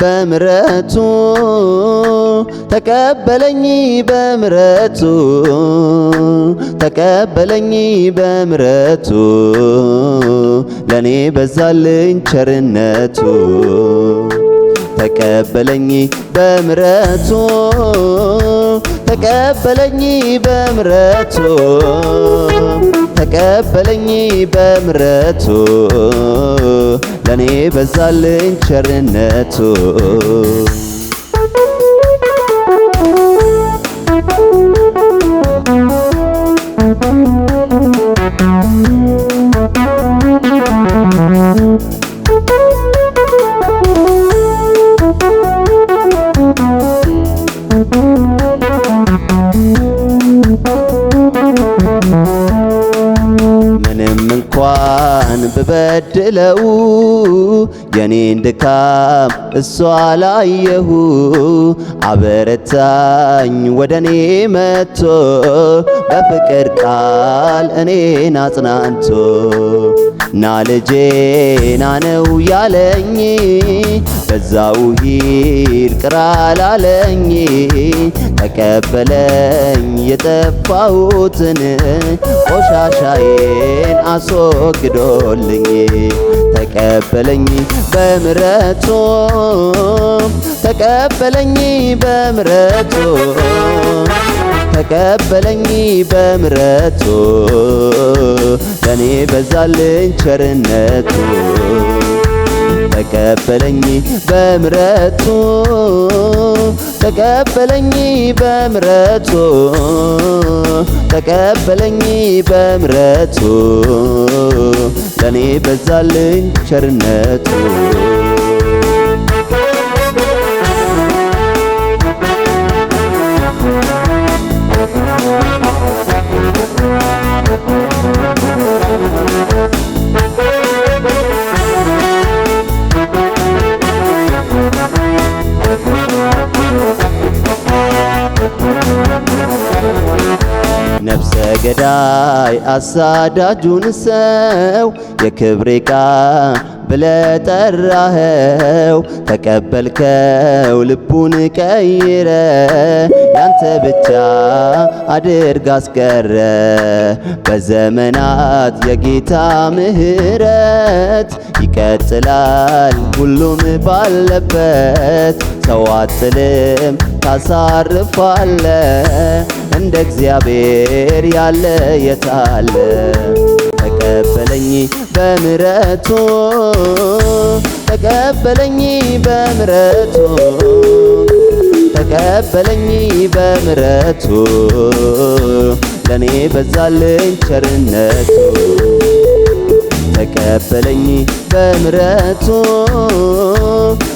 በምሕረቱ ተቀበለኝ በምሕረቱ ተቀበለኝ በምሕረቱ ለኔ በዛልኝ ቸርነቱ ተቀበለኝ በምሕረቱ ተቀበለኝ በምሕረቱ ተቀበለኝ በምሕረቱ ለኔ በዛልኝ ቸርነቱ ምንም እንኳን ብበድለው የኔን ድካም እሷ ላየሁ አበረታኝ ወደኔ መጥቶ በፍቅር ቃል እኔን አጽናንቶ ና ልጄ ና ነው ያለኝ በዛው ሂድ ቅር አላለኝ ተቀበለኝ የጠፋሁትን ቆሻሻዬን አስወግዶልኝ ተቀበለኝ በምሕረቱ ተቀበለኝ በምሕረቱ ተቀበለኝ በምሕረቱ ለኔ በዛልኝ ቸርነቱ ተቀበለኝ በምሕረቱ ተቀበለኝ በምሕረቱ ተቀበለኝ በምሕረቱ ለኔ በዛልኝ ቸርነቱ ነፍሰ ገዳይ አሳዳጁን ሰው የክብሬ ዕቃ ብለህ ጠራኸው ተቀበልከው ልቡን ቀይረ ያንተ ብቻ አድርግ አስቀረ በዘመናት የጌታ ምሕረት ይቀጥላል ሁሉም ባለበት ሰው አትልም ታሳርፋለ እንደ እግዚአብሔር ያለ የታለ ተቀበለኝ በምሕረቱ ተቀበለኝ በምሕረቱ ተቀበለኝ በምሕረቱ ለኔ በዛልኝ ቸርነቱ ተቀበለኝ በምሕረቱ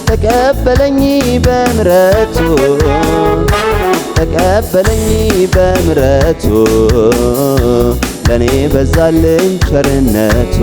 ተቀበለኝ በምሕረቱ ተቀበለኝ በምሕረቱ ለኔ በዛልኝ ቸርነቱ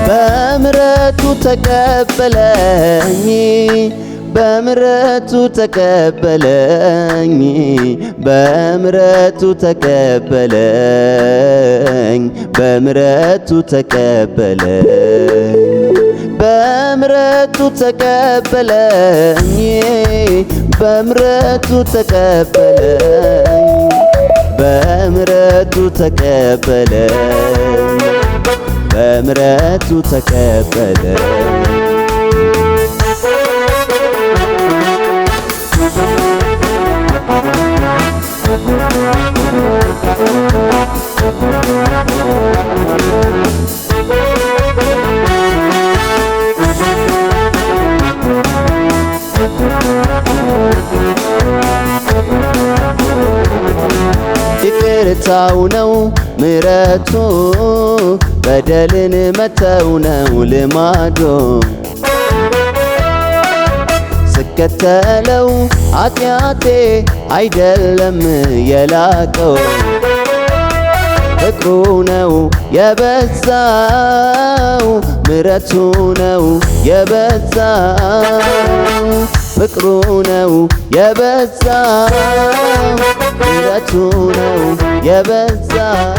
በምሕረቱ ተቀበለኝ በምሕረቱ ተቀበለኝ በምሕረቱ ተቀበለኝ በምሕረቱ ተቀበለኝ በምሕረቱ ተቀበለኝ በምሕረቱ ተቀበለኝ በምሕረቱ ተቀበለኝ በምሕረቱ ተቀበለኝ ይቅርታው ነው ምሕረቱ በደልን መተው ነው ልማዱ ስከተለው ኃጢአቴ አይደለም የላቀው ፍቅሩ ነው የበዛው ምሕረቱ ነው የበዛው ፍቅሩ ነው የበዛው ምሕረቱ ነው የበዛው